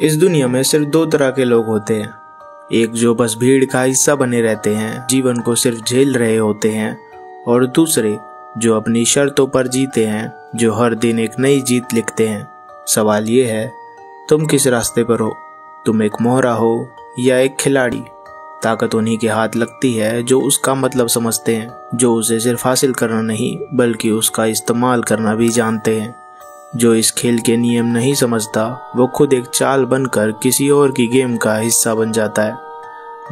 इस दुनिया में सिर्फ दो तरह के लोग होते हैं, एक जो बस भीड़ का हिस्सा बने रहते हैं, जीवन को सिर्फ झेल रहे होते हैं, और दूसरे जो अपनी शर्तों पर जीते हैं, जो हर दिन एक नई जीत लिखते हैं। सवाल ये है, तुम किस रास्ते पर हो? तुम एक मोहरा हो या एक खिलाड़ी? ताकत उन्हीं के हाथ लगती है जो उसका मतलब समझते हैं, जो उसे सिर्फ हासिल करना नहीं बल्कि उसका इस्तेमाल करना भी जानते हैं। जो इस खेल के नियम नहीं समझता वो खुद एक चाल बनकर किसी और की गेम का हिस्सा बन जाता है।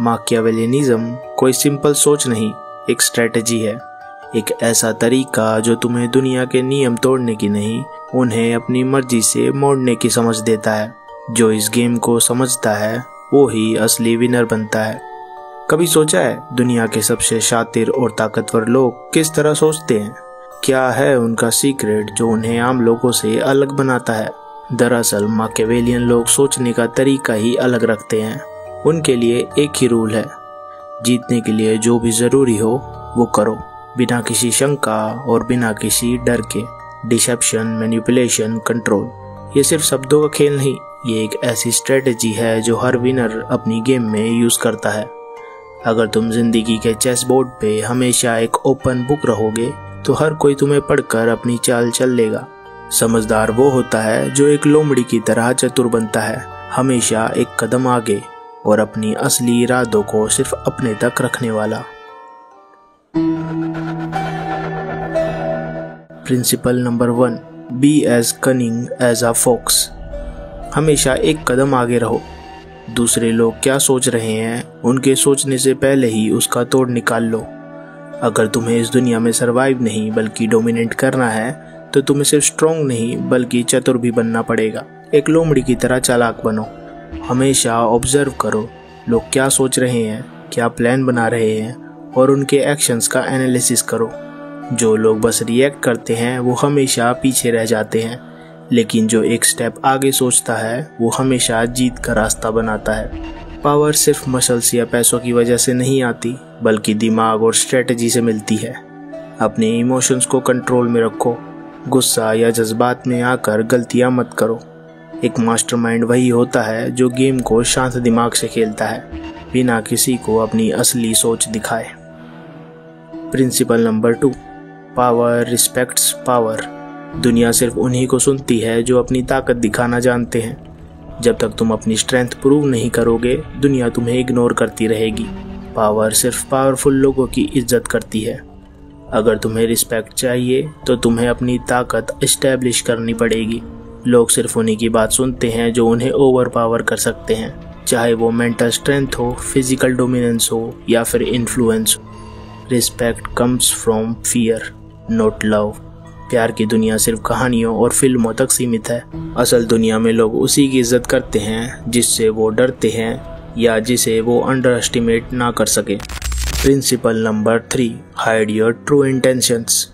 माकियावेलिनिज्म कोई सिंपल सोच नहीं, एक स्ट्रेटजी है, एक ऐसा तरीका जो तुम्हें दुनिया के नियम तोड़ने की नहीं, उन्हें अपनी मर्जी से मोड़ने की समझ देता है। जो इस गेम को समझता है वो ही असली विनर बनता है। कभी सोचा है दुनिया के सबसे शातिर और ताकतवर लोग किस तरह सोचते हैं? क्या है उनका सीक्रेट जो उन्हें आम लोगों से अलग बनाता है? दरअसल माकियावेलियन लोग सोचने का तरीका ही अलग रखते हैं। उनके लिए एक ही रूल है, जीतने के लिए जो भी जरूरी हो वो करो, बिना किसी शंका और बिना किसी डर के। डिसेप्शन, मैनिपुलेशन, कंट्रोल, ये सिर्फ शब्दों का खेल नहीं, ये एक ऐसी स्ट्रेटजी है जो हर विनर अपनी गेम में यूज करता है। अगर तुम जिंदगी के चेस बोर्ड पे हमेशा एक ओपन बुक रहोगे तो हर कोई तुम्हें पढ़कर अपनी चाल चल लेगा। समझदार वो होता है जो एक लोमड़ी की तरह चतुर बनता है, हमेशा एक कदम आगे और अपनी असली इरादों को सिर्फ अपने तक रखने वाला। Principle number 1, be as cunning as a fox. हमेशा एक कदम आगे रहो। दूसरे लोग क्या सोच रहे हैं उनके सोचने से पहले ही उसका तोड़ निकाल लो। अगर तुम्हें इस दुनिया में सरवाइव नहीं बल्कि डोमिनेट करना है तो तुम्हें सिर्फ स्ट्रॉन्ग नहीं बल्कि चतुर भी बनना पड़ेगा। एक लोमड़ी की तरह चालाक बनो। हमेशा ऑब्जर्व करो, लोग क्या सोच रहे हैं, क्या प्लान बना रहे हैं, और उनके एक्शंस का एनालिसिस करो। जो लोग बस रिएक्ट करते हैं वो हमेशा पीछे रह जाते हैं, लेकिन जो एक स्टेप आगे सोचता है वो हमेशा जीत का रास्ता बनाता है। पावर सिर्फ मसल्स या पैसों की वजह से नहीं आती बल्कि दिमाग और स्ट्रेटजी से मिलती है। अपने इमोशंस को कंट्रोल में रखो। गुस्सा या जज्बात में आकर गलतियां मत करो। एक मास्टरमाइंड वही होता है जो गेम को शांत दिमाग से खेलता है, बिना किसी को अपनी असली सोच दिखाए। Principle number 2, power respects power. दुनिया सिर्फ उन्हीं को सुनती है जो अपनी ताकत दिखाना जानते हैं। जब तक तुम अपनी स्ट्रेंथ प्रूव नहीं करोगे दुनिया तुम्हें इग्नोर करती रहेगी। पावर सिर्फ पावरफुल लोगों की इज्जत करती है। अगर तुम्हें रिस्पेक्ट चाहिए तो तुम्हें अपनी ताकत एस्टैब्लिश करनी पड़ेगी। लोग सिर्फ उन्हीं की बात सुनते हैं जो उन्हें ओवर पावर कर सकते हैं, चाहे वो मेंटल स्ट्रेंथ हो, फिजिकल डोमिनेंस हो या फिर इन्फ्लुएंस हो। Respect comes from fear not love. प्यार की दुनिया सिर्फ कहानियों और फिल्मों तक सीमित है। असल दुनिया में लोग उसी की इज्जत करते हैं जिससे वो डरते हैं या जिसे वो अंडर एस्टिमेट ना कर सके। Principle number 3, hide your true intentions.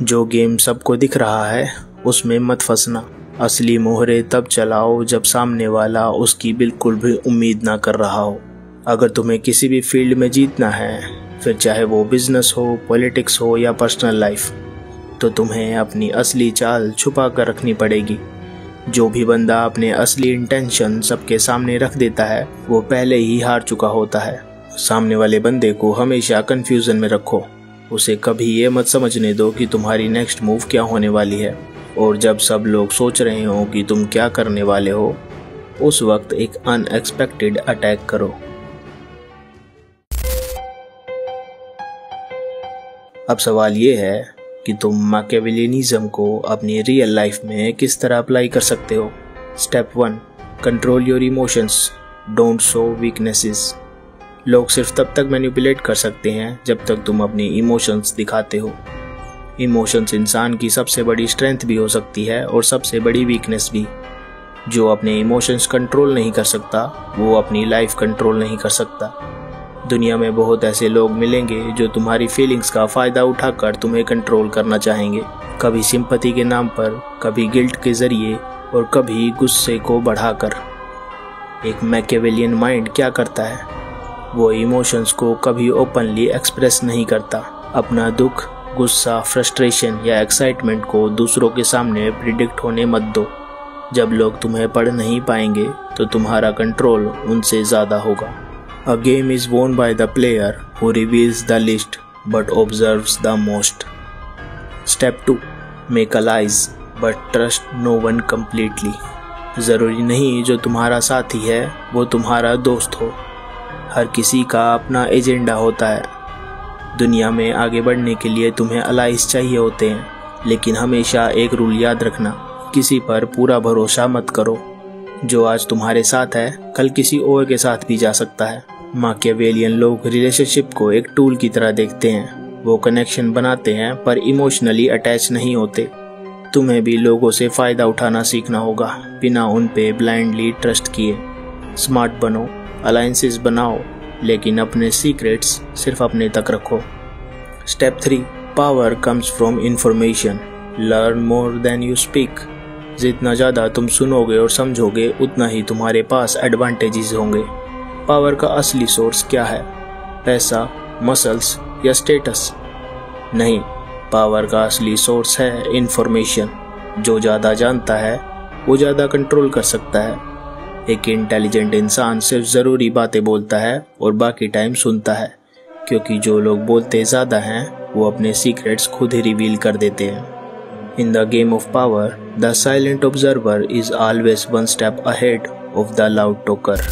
जो गेम सबको दिख रहा है उसमें मत फंसना। असली मोहरे तब चलाओ जब सामने वाला उसकी बिल्कुल भी उम्मीद ना कर रहा हो। अगर तुम्हें किसी भी फील्ड में जीतना है, फिर चाहे वो बिजनेस हो, पॉलिटिक्स हो या पर्सनल लाइफ, तो तुम्हें अपनी असली चाल छुपा कर रखनी पड़ेगी। जो भी बंदा अपने असली इंटेंशन सबके सामने रख देता है वो पहले ही हार चुका होता है। सामने वाले बंदे को हमेशा कंफ्यूजन में रखो। उसे कभी ये मत समझने दो कि तुम्हारी नेक्स्ट मूव क्या होने वाली है, और जब सब लोग सोच रहे हो कि तुम क्या करने वाले हो, उस वक्त एक अनएक्सपेक्टेड अटैक करो। अब सवाल ये है कि तुम माकियावेलिनिज्म को अपनी रियल लाइफ में किस तरह अप्लाई कर सकते हो। Step 1, control your emotions, don't show weaknesses. लोग सिर्फ तब तक मैनिपुलेट कर सकते हैं जब तक तुम अपनी इमोशंस दिखाते हो। इमोशंस इंसान की सबसे बड़ी स्ट्रेंथ भी हो सकती है और सबसे बड़ी वीकनेस भी। जो अपने इमोशंस कंट्रोल नहीं कर सकता वो अपनी लाइफ कंट्रोल नहीं कर सकता। दुनिया में बहुत ऐसे लोग मिलेंगे जो तुम्हारी फीलिंग्स का फ़ायदा उठाकर तुम्हें कंट्रोल करना चाहेंगे, कभी सिंपैथी के नाम पर, कभी गिल्ट के ज़रिए और कभी गुस्से को बढ़ाकर। एक मैकियावेलियन माइंड क्या करता है, वो इमोशंस को कभी ओपनली एक्सप्रेस नहीं करता। अपना दुख, गुस्सा, फ्रस्ट्रेशन या एक्साइटमेंट को दूसरों के सामने प्रिडिक्ट होने मत दो। जब लोग तुम्हें पढ़ नहीं पाएंगे तो तुम्हारा कंट्रोल उनसे ज़्यादा होगा। A game is won by the player who reveals the least but observes the most. Step 2, make allies but trust no one completely. ज़रूरी नहीं जो तुम्हारा साथी है वो तुम्हारा दोस्त हो। हर किसी का अपना एजेंडा होता है। दुनिया में आगे बढ़ने के लिए तुम्हें अलाइज चाहिए होते हैं, लेकिन हमेशा एक रूल याद रखना, किसी पर पूरा भरोसा मत करो। जो आज तुम्हारे साथ है कल किसी और के साथ भी जा सकता है। माकियावेलियन लोग रिलेशनशिप को एक टूल की तरह देखते हैं। वो कनेक्शन बनाते हैं पर इमोशनली अटैच नहीं होते। तुम्हें भी लोगों से फ़ायदा उठाना सीखना होगा, बिना उन पे ब्लाइंडली ट्रस्ट किए। स्मार्ट बनो, अलायंसेस बनाओ, लेकिन अपने सीक्रेट्स सिर्फ अपने तक रखो। Step 3, power comes from information, learn more than you speak. जितना ज़्यादा तुम सुनोगे और समझोगे उतना ही तुम्हारे पास एडवांटेजेस होंगे। पावर का असली सोर्स क्या है? पैसा, मसल्स या स्टेटस? नहीं, पावर का असली सोर्स है इंफॉर्मेशन। जो ज़्यादा जानता है वो ज़्यादा कंट्रोल कर सकता है। एक इंटेलिजेंट इंसान सिर्फ ज़रूरी बातें बोलता है और बाकी टाइम सुनता है, क्योंकि जो लोग बोलते ज़्यादा हैं वो अपने सीक्रेट्स खुद ही रिवील कर देते हैं। In the game of power, the silent observer is always one step ahead of the loud talker.